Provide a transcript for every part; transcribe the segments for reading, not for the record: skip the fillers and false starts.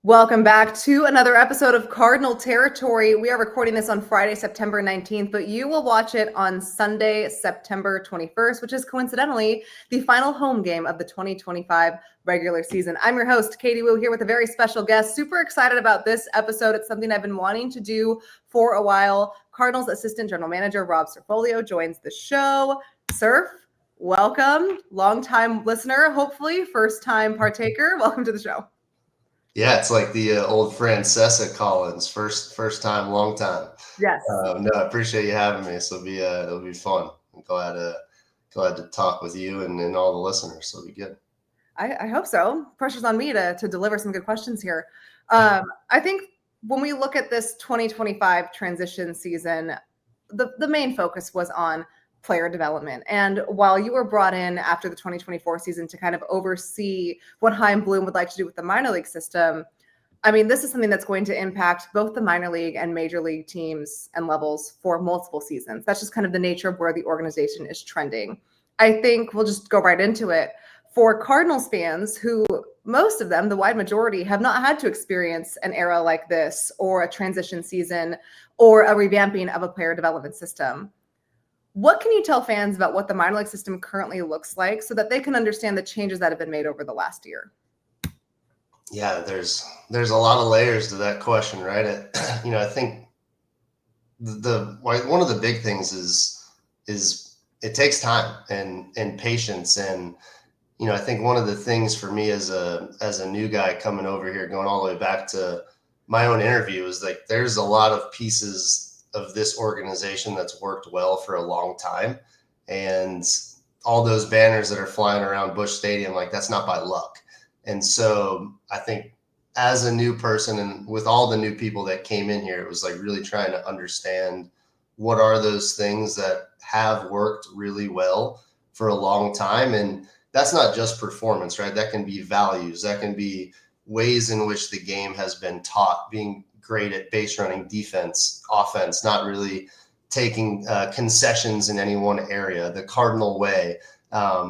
Welcome back to another episode of Cardinal Territory. We are recording this on Friday, September 19th, but you will watch it on Sunday, September 21st, which is coincidentally the final home game of the 2025 regular season. I'm your host, Katie Wu, here with a very special guest. Super excited about this episode. It's something I've been wanting to do for a while. Cardinals Assistant General Manager Rob Cerfolio joins the show. Surf, welcome. Longtime listener, hopefully first-time partaker. Welcome to the show. Yeah, it's like the old Francesa Collins, first time, long time. Yes. No, I appreciate you having me. So it'll be fun. I'm glad to talk with you and all the listeners. So it'll be good. I hope so. Pressure's on me to deliver some good questions here. I think when we look at this 2025 transition season, the main focus was on player development. And while you were brought in after the 2024 season to kind of oversee what Chaim Bloom would like to do with the minor league system, I mean, this is something that's going to impact both the minor league and major league teams and levels for multiple seasons. That's just kind of the nature of where the organization is trending. I think we'll just go right into it. For Cardinals fans who, most of them, the wide majority, have not had to experience an era like this or a transition season or a revamping of a player development system, what can you tell fans about what the minor league system currently looks like so that they can understand the changes that have been made over the last year? Yeah, there's a lot of layers to that question, right? I think one of the big things is it takes time and patience. And I think one of the things for me as a new guy coming over here, going all the way back to my own interview, is like there's a lot of pieces of this organization that's worked well for a long time, and all those banners that are flying around Busch Stadium, like that's not by luck. And so I think as a new person and with all the new people that came in here, it was like really trying to understand what are those things that have worked really well for a long time. And that's not just performance, right? That can be values. That can be ways in which the game has been taught, being great at base running, defense, offense, not really taking concessions in any one area, the Cardinal way,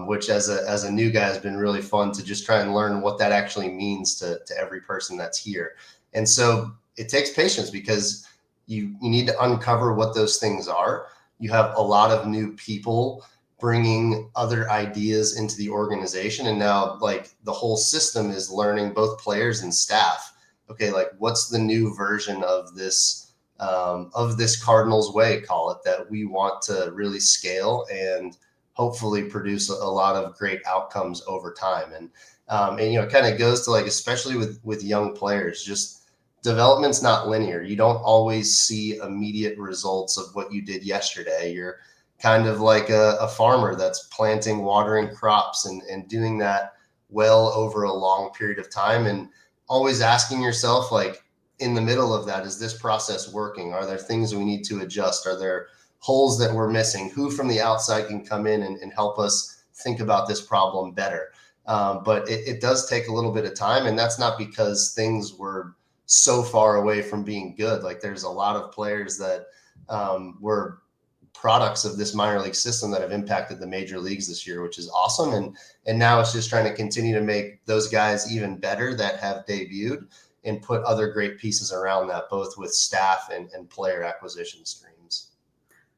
which as a new guy has been really fun to just try and learn what that actually means to every person that's here. And so it takes patience because you need to uncover what those things are. You have a lot of new people bringing other ideas into the organization. And now like the whole system is learning, both players and staff. Okay, like what's the new version of this Cardinals way, call it, that we want to really scale and hopefully produce a lot of great outcomes over time. And it kind of goes to like, especially with young players, just development's not linear. You don't always see immediate results of what you did yesterday. You're kind of like a farmer that's planting, watering crops and doing that well over a long period of time, and always asking yourself, like, in the middle of that, is this process working? Are there things we need to adjust? Are there holes that we're missing? Who from the outside can come in and help us think about this problem better? But it does take a little bit of time, and that's not because things were so far away from being good. Like there's a lot of players that were products of this minor league system that have impacted the major leagues this year, which is awesome. And now it's just trying to continue to make those guys even better that have debuted and put other great pieces around that, both with staff and player acquisition streams.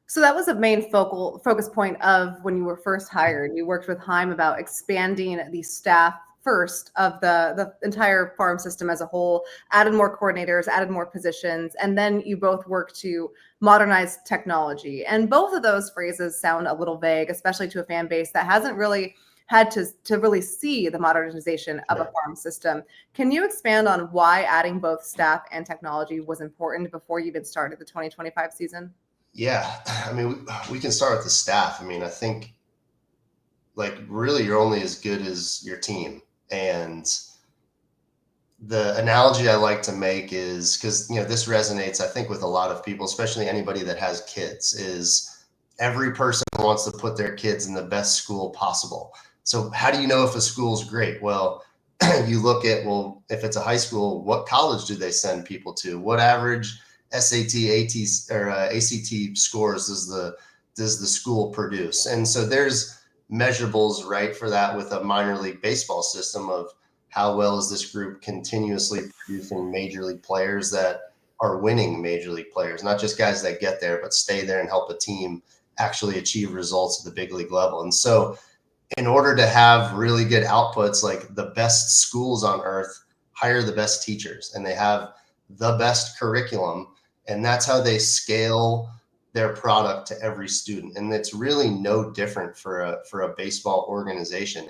So that was a main focus point of when you were first hired. You worked with Chaim about expanding the staff first of the entire farm system as a whole, added more coordinators, added more positions, and then you both work to modernize technology. And both of those phrases sound a little vague, especially to a fan base that hasn't really had to really see the modernization of a farm system. Can you expand on why adding both staff and technology was important before you even started the 2025 season? Yeah, I mean, we can start with the staff. I mean, I think like really you're only as good as your team. And the analogy I like to make is, because this resonates, I think, with a lot of people, especially anybody that has kids, is every person wants to put their kids in the best school possible. So how do you know if a school's great? Well, you look at, well, if it's a high school, what college do they send people to? What average SAT, AT, or ACT scores does the school produce? And so there's measurables, right, for that with a minor league baseball system of how well is this group continuously producing major league players that are winning major league players, not just guys that get there, but stay there and help a team actually achieve results at the big league level. And so in order to have really good outputs, like the best schools on earth hire the best teachers and they have the best curriculum. And that's how they scale their product to every student. And it's really no different for a baseball organization.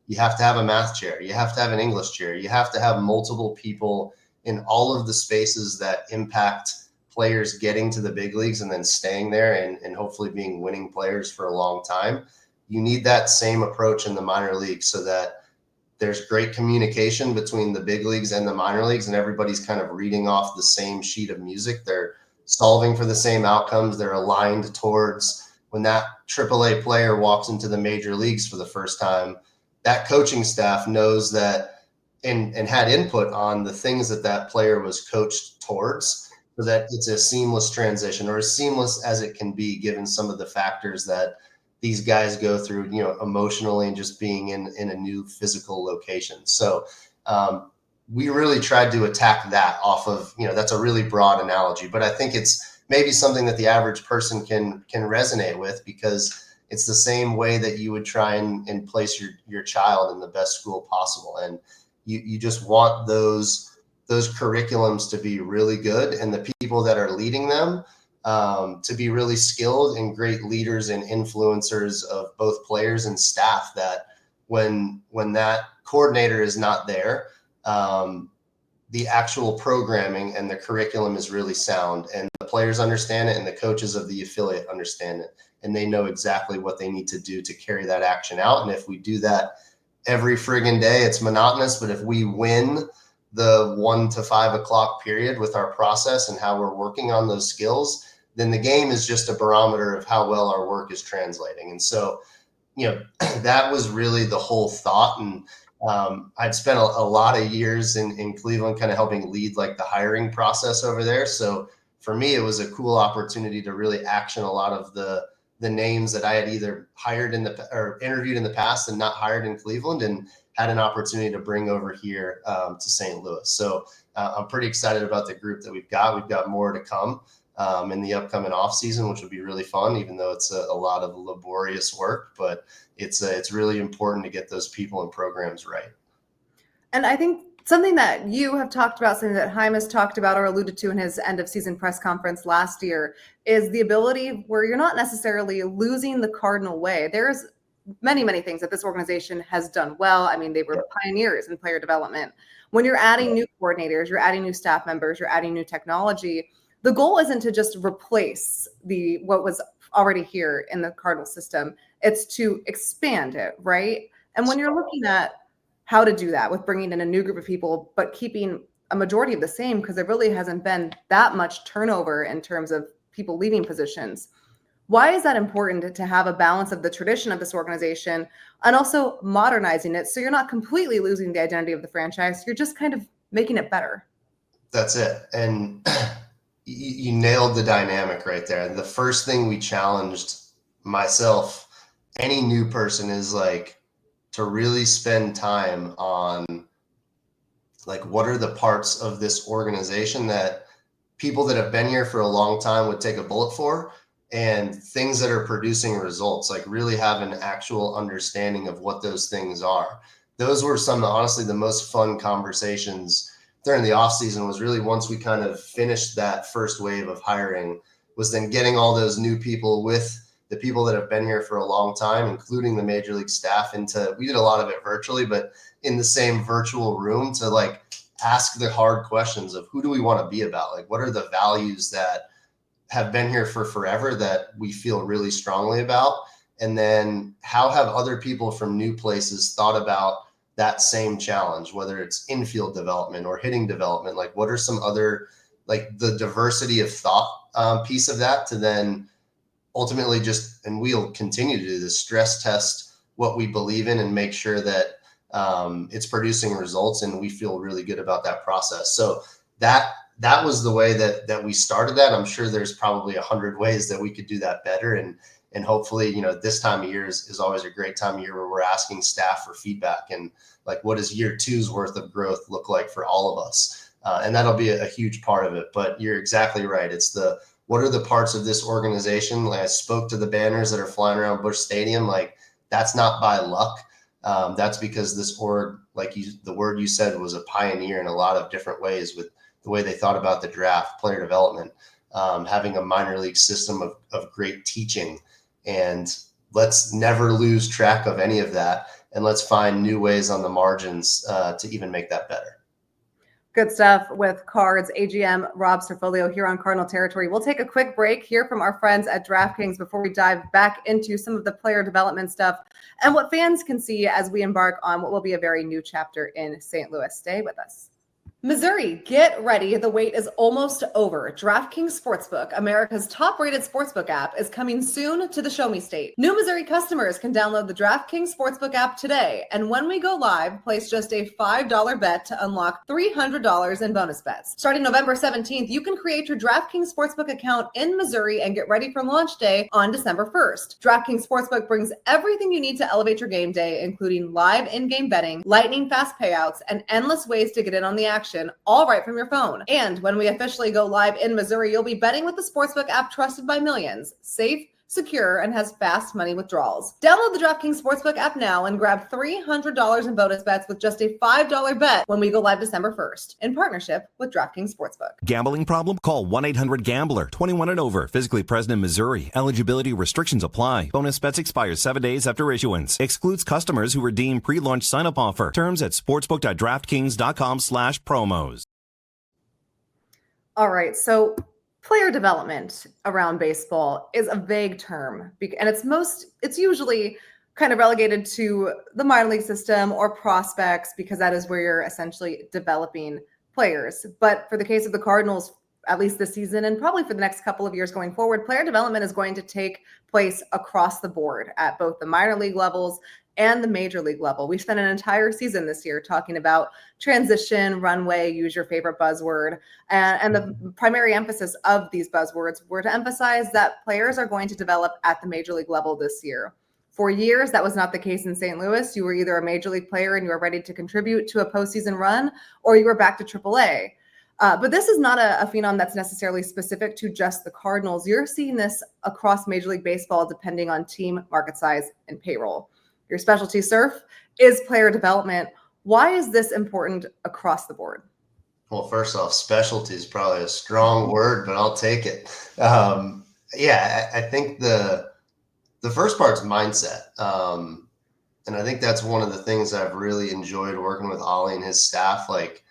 You have to have a math chair, you have to have an English chair, you have to have multiple people in all of the spaces that impact players getting to the big leagues and then staying there and hopefully being winning players for a long time. You need that same approach in the minor leagues so that there's great communication between the big leagues and the minor leagues, and everybody's kind of reading off the same sheet of music. They're solving for the same outcomes. They're aligned towards when that AAA player walks into the major leagues for the first time, that coaching staff knows that and had input on the things that player was coached towards, so that it's a seamless transition, or as seamless as it can be given some of the factors that these guys go through, emotionally and just being in a new physical location. So we really tried to attack that off of, that's a really broad analogy, but I think it's maybe something that the average person can resonate with, because it's the same way that you would try and place your child in the best school possible. And you just want those curriculums to be really good, and the people that are leading them to be really skilled and great leaders and influencers of both players and staff, that when that coordinator is not there, the actual programming and the curriculum is really sound, and the players understand it and the coaches of the affiliate understand it, and they know exactly what they need to do to carry that action out. And if we do that every friggin' day, it's monotonous. But if we win the 1 to 5 o'clock period with our process and how we're working on those skills, then the game is just a barometer of how well our work is translating. And so, that was really the whole thought. And I'd spent a lot of years in Cleveland kind of helping lead like the hiring process over there. So for me, it was a cool opportunity to really action a lot of the names that I had either hired or interviewed in the past and not hired in Cleveland, and had an opportunity to bring over here to St. Louis. So I'm pretty excited about the group that we've got. We've got more to come in the upcoming off season, which will be really fun, even though it's a lot of laborious work, but it's really important to get those people and programs right. And I think something that you have talked about, something that Chaim has talked about or alluded to in his end of season press conference last year, is the ability where you're not necessarily losing the Cardinal way. There's many, many things that this organization has done well. I mean, they were pioneers in player development. When you're adding new coordinators, you're adding new staff members, you're adding new technology, the goal isn't to just replace what was already here in the Cardinal system. It's to expand it, right? And when you're looking at how to do that with bringing in a new group of people, but keeping a majority of the same, because there really hasn't been that much turnover in terms of people leaving positions. Why is that important to have a balance of the tradition of this organization and also modernizing it, so you're not completely losing the identity of the franchise, you're just kind of making it better? That's it. And you nailed the dynamic right there. The first thing we challenged myself, any new person, is like to really spend time on like, what are the parts of this organization that people that have been here for a long time would take a bullet for, and things that are producing results, like really have an actual understanding of what those things are. Those were honestly, the most fun conversations during the off season, was really once we kind of finished that first wave of hiring, was then getting all those new people with the people that have been here for a long time, including the major league staff, we did a lot of it virtually, but in the same virtual room, to like ask the hard questions of who do we want to be about? Like, what are the values that have been here for forever that we feel really strongly about? And then how have other people from new places thought about that same challenge, whether it's infield development or hitting development? Like, what are some other, like the diversity of thought piece of that, to then ultimately just, and we'll continue to do this, stress test what we believe in and make sure that it's producing results, and we feel really good about that process. So that was the way that we started that. I'm sure there's probably 100 ways that we could do that better. And And hopefully, this time of year is always a great time of year where we're asking staff for feedback and like, what does year two's worth of growth look like for all of us? And that'll be a huge part of it. But you're exactly right. It's what are the parts of this organization? Like I spoke to the banners that are flying around Busch Stadium. Like that's not by luck. That's because this org, the word you said, was a pioneer in a lot of different ways with the way they thought about the draft, player development, having a minor league system of great teaching. And let's never lose track of any of that. And let's find new ways on the margins to even make that better. Good stuff with Cards AGM Rob Cerfolio here on Cardinal Territory. We'll take a quick break, hear from our friends at DraftKings before we dive back into some of the player development stuff and what fans can see as we embark on what will be a very new chapter in St. Louis. Stay with us. Missouri, get ready. The wait is almost over. DraftKings Sportsbook, America's top-rated sportsbook app, is coming soon to the Show Me State. New Missouri customers can download the DraftKings Sportsbook app today, and when we go live, place just a $5 bet to unlock $300 in bonus bets. Starting November 17th, you can create your DraftKings Sportsbook account in Missouri and get ready for launch day on December 1st. DraftKings Sportsbook brings everything you need to elevate your game day, including live in-game betting, lightning-fast payouts, and endless ways to get in on the action, all right from your phone. And when we officially go live in Missouri, you'll be betting with the Sportsbook app trusted by millions. Safe, secure, and has fast money withdrawals. Download the DraftKings Sportsbook app now and grab $300 in bonus bets with just a $5 bet when we go live December 1st in partnership with DraftKings Sportsbook. Gambling problem? Call 1-800-GAMBLER. 21 and over. Physically present in Missouri. Eligibility restrictions apply. Bonus bets expire 7 days after issuance. Excludes customers who redeem pre-launch sign-up offer. Terms at sportsbook.draftkings.com/promos. All right, so player development around baseball is a vague term, and it's usually kind of relegated to the minor league system or prospects because that is where you're essentially developing players. But for the case of the Cardinals, at least this season and probably for the next couple of years going forward, player development is going to take place across the board at both the minor league levels and the major league level. We spent an entire season this year talking about transition, runway, use your favorite buzzword. And the primary emphasis of these buzzwords were to emphasize that players are going to develop at the major league level this year. For years, that was not the case in St. Louis. You were either a major league player and you were ready to contribute to a postseason run, or you were back to AAA. But this is not a phenom that's necessarily specific to just the Cardinals. You're seeing this across Major League Baseball depending on team, market size, and payroll. Your specialty, Surf, is player development. Why is this important across the board? Well, first off, specialty is probably a strong word, but I'll take it. I think the first part's mindset. And I think that's one of the things I've really enjoyed working with Ollie and his staff. Like,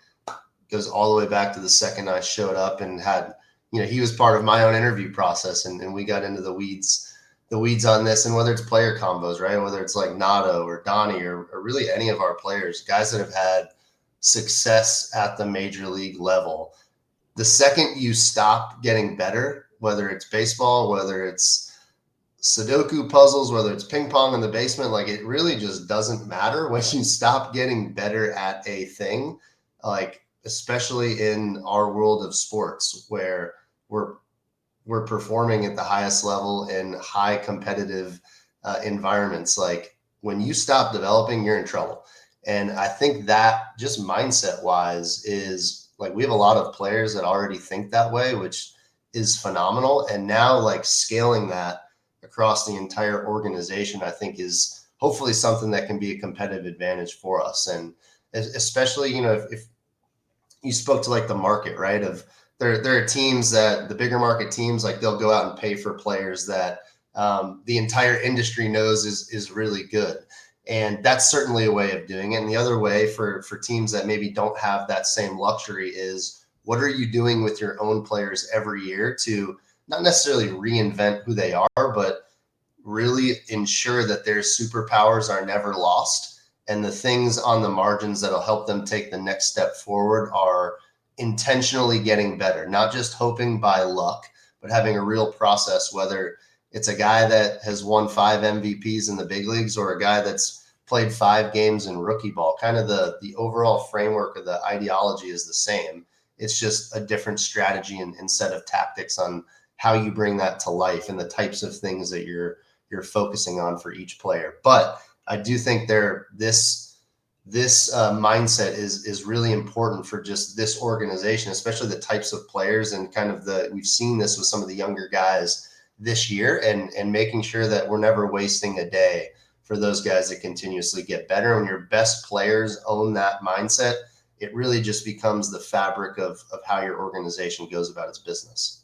goes all the way back to the second I showed up and had, he was part of my own interview process, and we got into the weeds on this. And whether it's player combos, right? Whether it's like Nato or Donnie or really any of our players, guys that have had success at the major league level, the second you stop getting better, whether it's baseball, whether it's Sudoku puzzles, whether it's ping pong in the basement, like it really just doesn't matter when you stop getting better at a thing, like especially in our world of sports where we're performing at the highest level in high competitive environments. Like when you stop developing, you're in trouble. And I think that just mindset wise is like, we have a lot of players that already think that way, which is phenomenal. And now like scaling that across the entire organization, I think is hopefully something that can be a competitive advantage for us. And especially, if you spoke to like the market, right? Of there are teams that the bigger market teams, like they'll go out and pay for players that the entire industry knows is really good. And that's certainly a way of doing it. And the other way for teams that maybe don't have that same luxury is, what are you doing with your own players every year to not necessarily reinvent who they are, but really ensure that their superpowers are never lost. And the things on the margins that'll help them take the next step forward are intentionally getting better, not just hoping by luck, but having a real process, whether it's a guy that has won 5 MVPs in the big leagues or a guy that's played 5 games in rookie ball. Kind of the overall framework of the ideology is the same. It's just a different strategy and set of tactics on how you bring that to life and the types of things that you're you're focusing on for each player. But I do think this mindset is really important for just this organization, especially the types of players and kind of we've seen this with some of the younger guys this year, and making sure that we're never wasting a day for those guys that continuously get better. When your best players own that mindset, it really just becomes the fabric of how your organization goes about its business.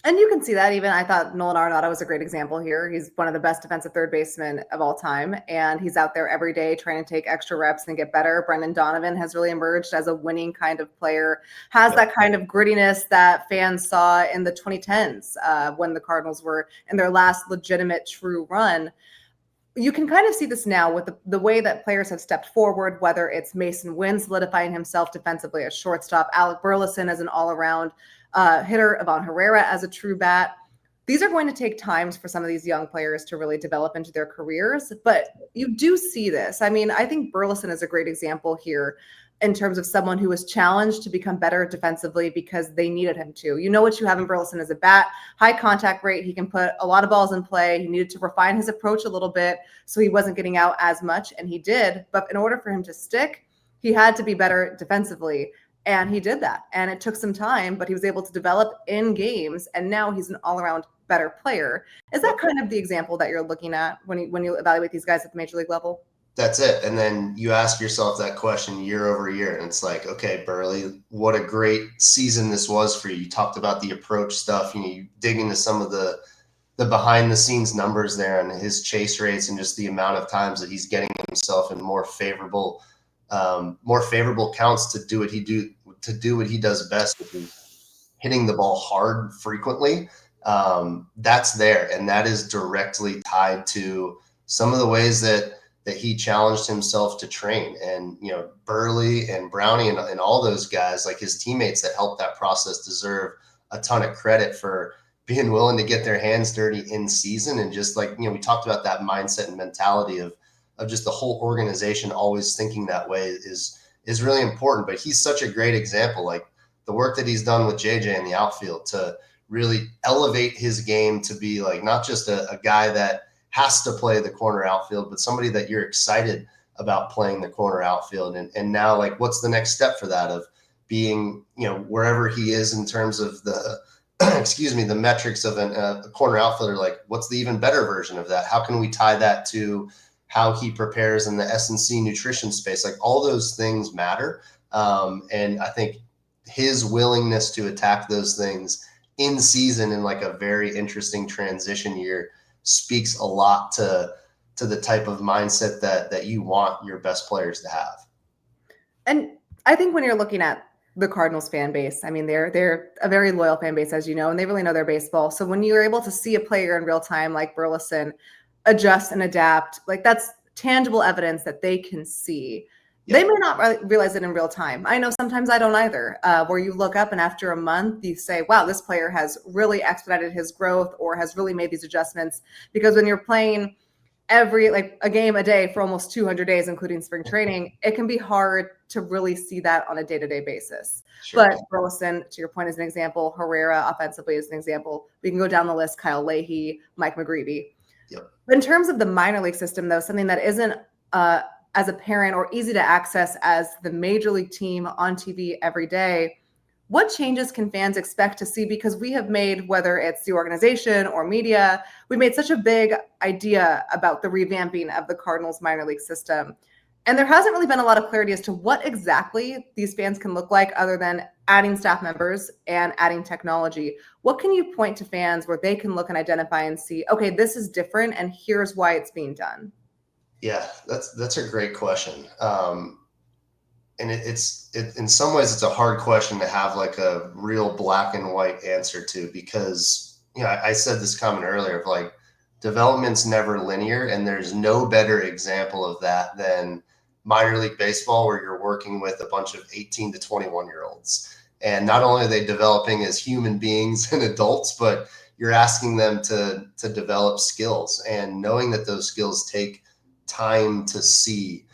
And you can see that even, I thought Nolan Arenado was a great example here. He's one of the best defensive third basemen of all time, and he's out there every day trying to take extra reps and get better. Brendan Donovan has really emerged as a winning kind of player, has that kind of grittiness that fans saw in the 2010s when the Cardinals were in their last legitimate true run. You can kind of see this now with the way that players have stepped forward, whether it's Mason Wynn solidifying himself defensively as shortstop, Alec Burleson as an all-around hitter, Ivan Herrera as a true bat. These are going to take times for some of these young players to really develop into their careers, but you do see this. I mean, I think Burleson is a great example here in terms of someone who was challenged to become better defensively because they needed him to. You know what you have in Burleson is a bat, high contact rate. He can put a lot of balls in play. He needed to refine his approach a little bit so he wasn't getting out as much, and he did. But in order for him to stick, he had to be better defensively. And he did that. And it took some time, but he was able to develop in games. And now he's an all-around better player. Is that kind of the example that you're looking at when you evaluate these guys at the major league level? That's it. And then you ask yourself that question year over year. And it's like, okay, Burley, what a great season this was for you. You talked about the approach stuff. You dig into some of the behind the scenes numbers there and his chase rates and just the amount of times that he's getting himself in more favorable counts to do what he does best, which is hitting the ball hard frequently. That's there, and that is directly tied to some of the ways that he challenged himself to train. And Burley and Brownie and all those guys, like his teammates that helped that process, deserve a ton of credit for being willing to get their hands dirty in season. And just like we talked about that mindset and mentality of just the whole organization always thinking that way is really important. But he's such a great example, like the work that he's done with JJ in the outfield to really elevate his game to be like not just a guy that has to play the corner outfield, but somebody that you're excited about playing the corner outfield. And now, like, what's the next step for that of being, wherever he is in terms of the, the metrics of a corner outfielder, like what's the even better version of that? How can we tie that to how he prepares in the S&C nutrition space? Like all those things matter. And I think his willingness to attack those things in season in like a very interesting transition year speaks a lot to the type of mindset that you want your best players to have. And I think when you're looking at the Cardinals fan base, I mean, they're a very loyal fan base, as you know, and they really know their baseball. So when you're able to see a player in real time like Burleson adjust and adapt, like that's tangible evidence that they can see. They may not realize it in real time. I know sometimes I don't either, where you look up and after a month you say, wow, this player has really expedited his growth or has really made these adjustments. Because when you're playing a game a day for almost 200 days, including spring training, it can be hard to really see that on a day-to-day basis. Sure. But Burleson, to your point, is an example. Herrera offensively is an example. We can go down the list: Kyle Leahy, Mike McGreevy. Yep. But in terms of the minor league system, though, something that isn't as apparent or easy to access as the major league team on TV every day, what changes can fans expect to see? Because we have made, whether it's the organization or media, we made such a big idea about the revamping of the Cardinals minor league system. And there hasn't really been a lot of clarity as to what exactly these fans can look like other than adding staff members and adding technology. What can you point to fans where they can look and identify and see, okay, this is different and here's why it's being done? Yeah, that's a great question. And it's in some ways it's a hard question to have like a real black and white answer to, because I said this comment earlier of like development's never linear, and there's no better example of that than minor league baseball, where you're working with a bunch of 18 to 21 year olds, and not only are they developing as human beings and adults, but you're asking them to develop skills, and knowing that those skills take time to see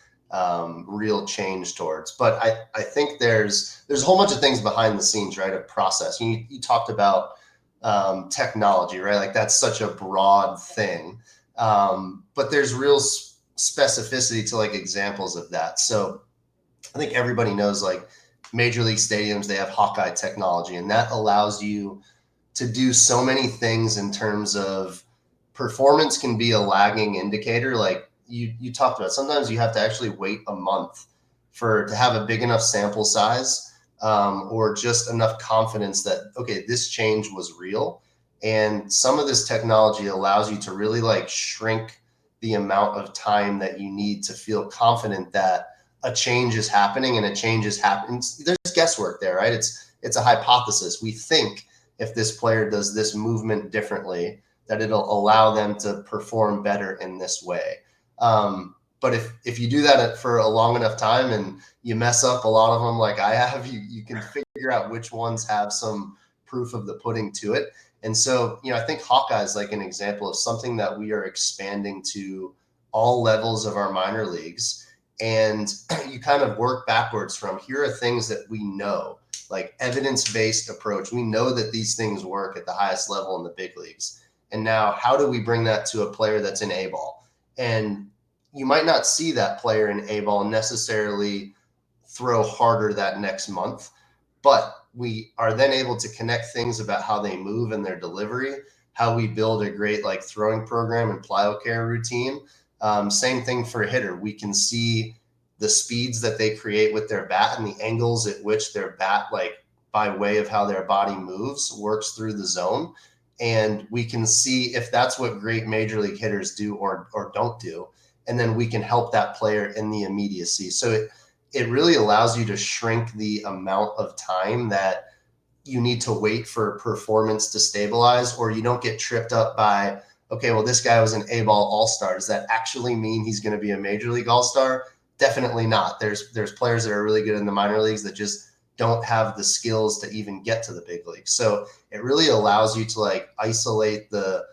real change towards. But I think there's a whole bunch of things behind the scenes, right? A process. You talked about technology, right? Like that's such a broad thing. But there's real specificity to like examples of that. So I think everybody knows like major league stadiums, they have Hawkeye technology, and that allows you to do so many things in terms of performance can be a lagging indicator. Like you talked about, sometimes you have to actually wait a month to have a big enough sample size, or just enough confidence that, okay, this change was real. And some of this technology allows you to really like shrink the amount of time that you need to feel confident that a change is happening, and a change is happening. There's guesswork there, right? It's a hypothesis. We think if this player does this movement differently, that it'll allow them to perform better in this way. But if you do that for a long enough time and you mess up a lot of them, like I have, you can figure out which ones have some proof of the pudding to it. And so, I think Hawkeye is like an example of something that we are expanding to all levels of our minor leagues. And you kind of work backwards from, here are things that we know, like evidence-based approach. We know that these things work at the highest level in the big leagues. And now how do we bring that to a player that's in A-ball? And you might not see that player in A-ball necessarily throw harder that next month, but we are then able to connect things about how they move and their delivery, how we build a great like throwing program and plyo care routine. Same thing for a hitter. We can see the speeds that they create with their bat and the angles at which their bat, like by way of how their body moves, works through the zone. And we can see if that's what great major league hitters do or don't do. And then we can help that player in the immediacy. So it really allows you to shrink the amount of time that you need to wait for performance to stabilize, or you don't get tripped up by, okay, well, this guy was an A-ball all-star. Does that actually mean he's going to be a major league all-star? Definitely not. There's players that are really good in the minor leagues that just don't have the skills to even get to the big leagues. So it really allows you to like isolate the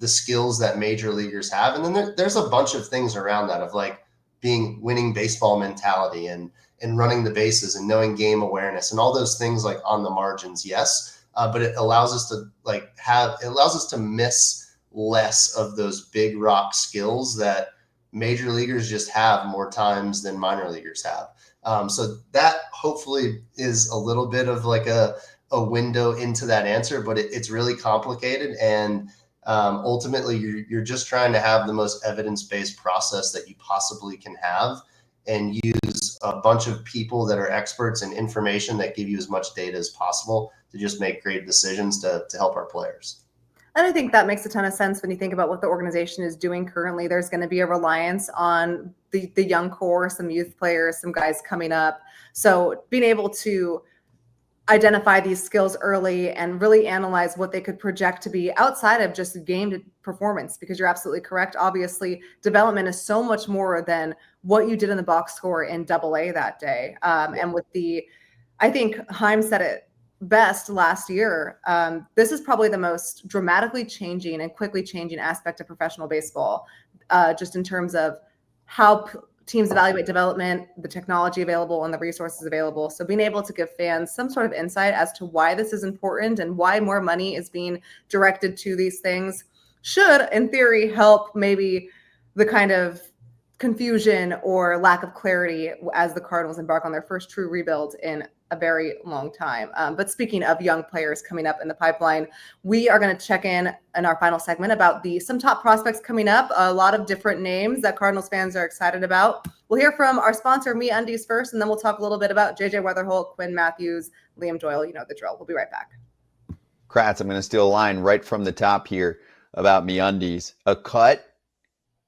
skills that major leaguers have. And then there's a bunch of things around that of like winning baseball mentality and running the bases and knowing game awareness and all those things like on the margins. Yes. But it allows us to miss less of those big rock skills that major leaguers just have more times than minor leaguers have. So that hopefully is a little bit of like a window into that answer, but it's really complicated. And ultimately you're just trying to have the most evidence-based process that you possibly can have, and use a bunch of people that are experts in information that give you as much data as possible to just make great decisions to help our players. And I think that makes a ton of sense when you think about what the organization is doing currently. There's going to be a reliance on the young core, some youth players, some guys coming up. So being able to identify these skills early and really analyze what they could project to be outside of just game performance, because you're absolutely correct. Obviously, development is so much more than what you did in the box score in AA that day. And with I think Chaim said it best last year. This is probably the most dramatically changing and quickly changing aspect of professional baseball, just in terms of how teams evaluate development, the technology available, and the resources available. So being able to give fans some sort of insight as to why this is important and why more money is being directed to these things should, in theory, help maybe the kind of confusion or lack of clarity as the Cardinals embark on their first true rebuild in a very long time. But speaking of young players coming up in the pipeline, we are going to check in our final segment about some top prospects coming up, a lot of different names that Cardinals fans are excited about. We'll hear from our sponsor, MeUndies, first, and then we'll talk a little bit about JJ Weatherholt, Quinn Matthews, Liam Doyle. You know the drill. We'll be right back. Kratz, I'm going to steal a line right from the top here about MeUndies. A cut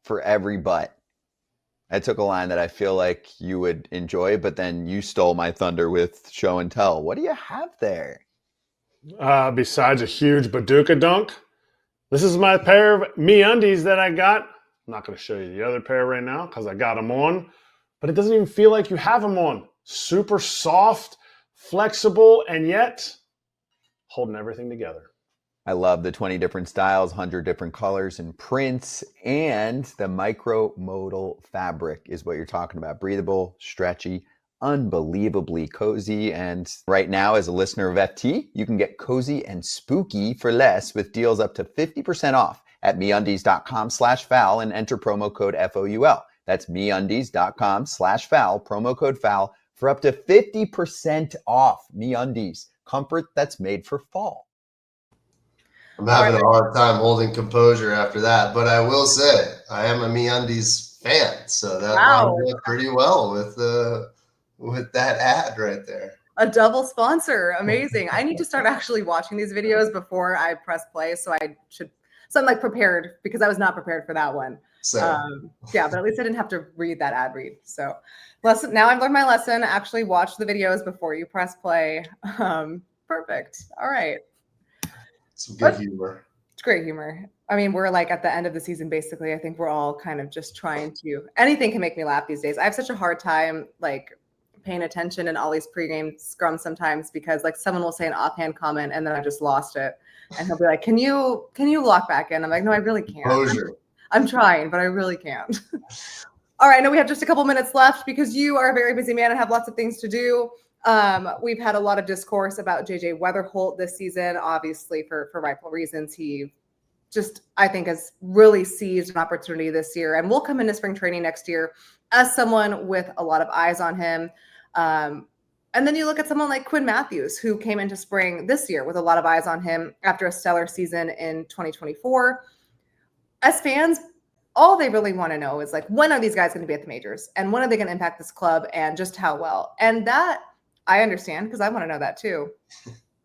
for every butt. I took a line that I feel like you would enjoy, but then you stole my thunder with show and tell. What do you have there? Besides a huge Baduka dunk, this is my pair of MeUndies that I got. I'm not going to show you the other pair right now because I got them on, but it doesn't even feel like you have them on. Super soft, flexible, and yet holding everything together. I love the 20 different styles, 100 different colors and prints, and the micro-modal fabric is what you're talking about. Breathable, stretchy, unbelievably cozy. And right now, as a listener of FT, you can get cozy and spooky for less with deals up to 50% off at MeUndies.com/foul and enter promo code FOUL. That's MeUndies.com/foul, promo code foul for up to 50% off. MeUndies, comfort that's made for fall. I'm having a hard time holding composure after that, but I will say I am a MeUndies fan, so that lines up pretty well with that ad right there. A double sponsor. Amazing. I need to start actually watching these videos before I press play. So I'm like prepared, because I was not prepared for that one. Yeah, but at least I didn't have to read that ad read. So now I've learned my lesson. Actually watch the videos before you press play. Perfect. All right. Some good humor. It's great humor. I mean, we're like at the end of the season, basically. I think we're all kind of just trying to, anything can make me laugh these days. I have such a hard time, like, paying attention in all these pregame scrums sometimes, because like someone will say an offhand comment and then I just lost it, and he'll be like, can you lock back in? I'm like, no, I really can't. I'm trying, but I really can't. All right, I know we have just a couple minutes left because you are a very busy man and have lots of things to do. We've had a lot of discourse about JJ Weatherholt this season, obviously for rightful reasons. He just, I think, has really seized an opportunity this year and will come into spring training next year as someone with a lot of eyes on him. And then you look at someone like Quinn Matthews, who came into spring this year with a lot of eyes on him after a stellar season in 2024. As fans, all they really want to know is, like, when are these guys going to be at the majors, and when are they going to impact this club, and just how well? And that I understand, because I want to know that too.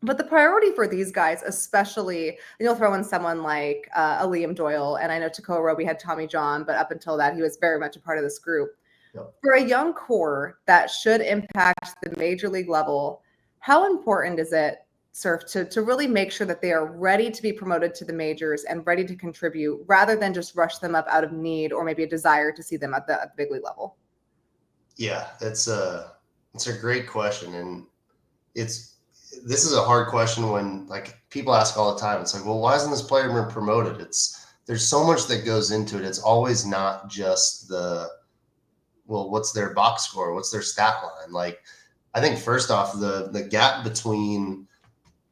But the priority for these guys, especially, you'll throw in someone like a Liam Doyle, and I know Tekoa Roby had Tommy John, but up until that, he was very much a part of this group. Yep. For a young core that should impact the major league level, how important is it, Surf, to really make sure that they are ready to be promoted to the majors and ready to contribute, rather than just rush them up out of need or maybe a desire to see them at the big league level? Yeah, it's a great question, and this is a hard question when, like, people ask all the time. It's like, well, why isn't this player been promoted? There's so much that goes into it. It's always not just what's their box score? What's their stat line? Like, I think first off, the gap between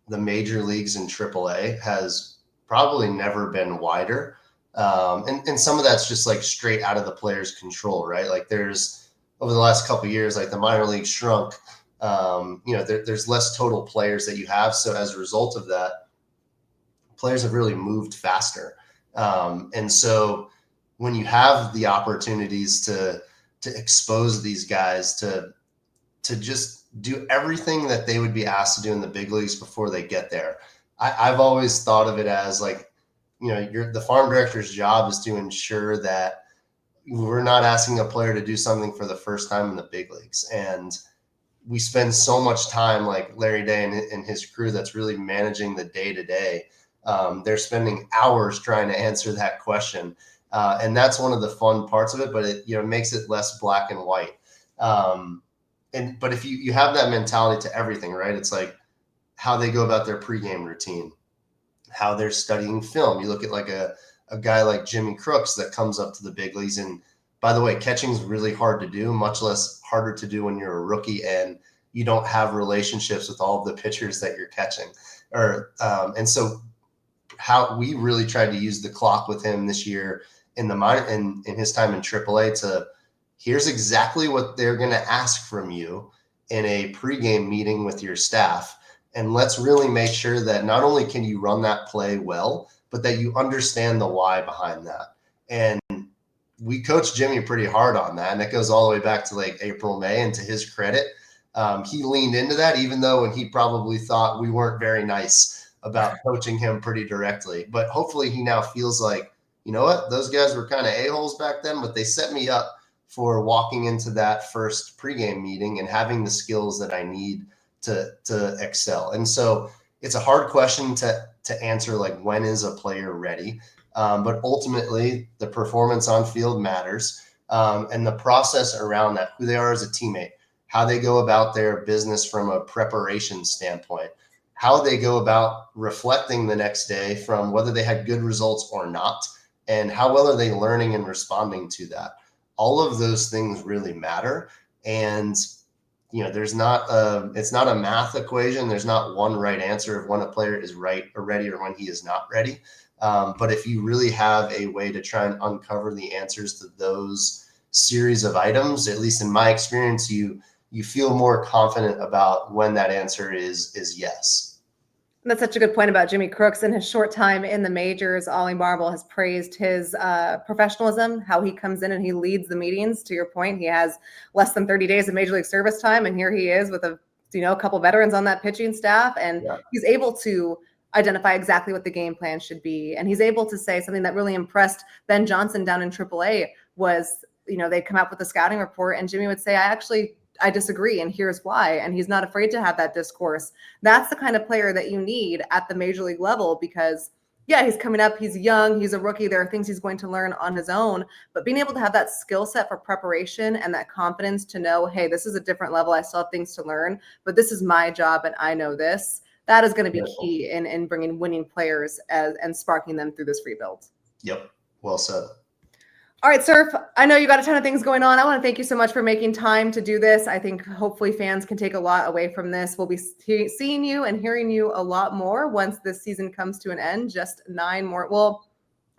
the major leagues and AAA has probably never been wider. And some of that's just like straight out of the player's control, right? Like, there's, over the last couple of years, like, the minor league shrunk. There's less total players that you have. So as a result of that, players have really moved faster. And so when you have the opportunities to expose these guys to just do everything that they would be asked to do in the big leagues before they get there, I've always thought of it as, like, the farm director's job is to ensure that we're not asking a player to do something for the first time in the big leagues. And we spend so much time, like Larry Day and his crew, that's really managing the day-to-day. They're spending hours trying to answer that question. And that's one of the fun parts of it, but it makes it less black and white. But if you have that mentality to everything, right? It's like how they go about their pregame routine, how they're studying film. You look at like a guy like Jimmy Crooks that comes up to the big leagues. And by the way, catching is really hard to do, much less harder to do when you're a rookie and you don't have relationships with all of the pitchers that you're catching. And so how we really tried to use the clock with him this year in his time in AAA to, here's exactly what they're going to ask from you in a pregame meeting with your staff. And let's really make sure that not only can you run that play well, but that you understand the why behind that. And we coached Jimmy pretty hard on that. And it goes all the way back to like April, May. And to his credit, he leaned into that, even though when he probably thought we weren't very nice about coaching him pretty directly. But hopefully he now feels like, you know what, those guys were kind of a-holes back then, but they set me up for walking into that first pregame meeting and having the skills that I need to excel. And so it's a hard question to answer, like, when is a player ready? But ultimately, the performance on field matters. And the process around that, who they are as a teammate, how they go about their business from a preparation standpoint, how they go about reflecting the next day from whether they had good results or not, and how well are they learning and responding to that. All of those things really matter. And, it's not a math equation. There's not one right answer of when a player is right or ready or when he is not ready. But if you really have a way to try and uncover the answers to those series of items, at least in my experience, you feel more confident about when that answer is yes. That's such a good point about Jimmy Crooks. In his short time in the majors, Ollie Marble has praised his professionalism, how he comes in and he leads the meetings. To your point, he has less than 30 days of major league service time, and here he is with a couple veterans on that pitching staff, and he's able to identify exactly what the game plan should be. And he's able to say something that really impressed Ben Johnson down in AAA was, they'd come out with a scouting report, and Jimmy would say, I disagree, and here's why. And he's not afraid to have that discourse. That's the kind of player that you need at the major league level, because he's coming up, he's young, he's a rookie, there are things he's going to learn on his own, but being able to have that skill set for preparation and that confidence to know, hey, this is a different level, I still have things to learn, but this is my job and I know this. That is going to be key in bringing winning players and sparking them through this rebuild. Yep, well said. All right, Surf, I know you got a ton of things going on. I want to thank you so much for making time to do this. I think hopefully fans can take a lot away from this. We'll be seeing you and hearing you a lot more once this season comes to an end. Just 9 more. Well,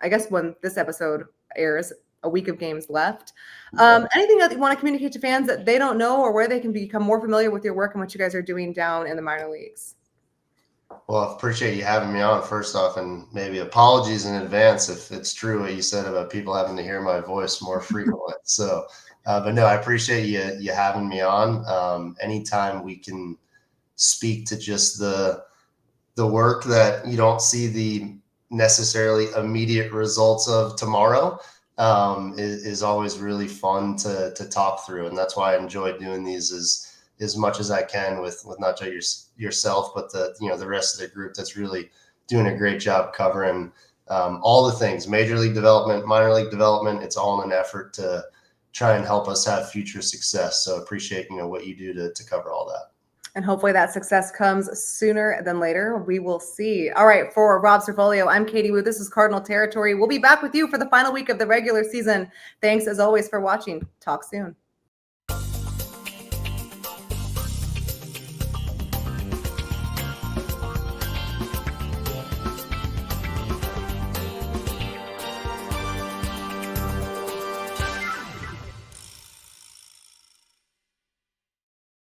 I guess when this episode airs, a week of games left. Anything that you want to communicate to fans that they don't know, or where they can become more familiar with your work and what you guys are doing down in the minor leagues? Well, I appreciate you having me on, first off, and maybe apologies in advance if it's true what you said about people having to hear my voice more frequently. So, but no, I appreciate you having me on. Anytime we can speak to just the work that you don't see the necessarily immediate results of tomorrow is always really fun to talk through, and that's why I enjoy doing these as much as I can with not just yourself, but the rest of the group that's really doing a great job covering all the things, major league development, minor league development. It's all in an effort to try and help us have future success. So appreciate, what you do to cover all that. And hopefully that success comes sooner than later. We will see. All right, for Rob Cerfolio, I'm Katie Wu. This is Cardinal Territory. We'll be back with you for the final week of the regular season. Thanks as always for watching. Talk soon.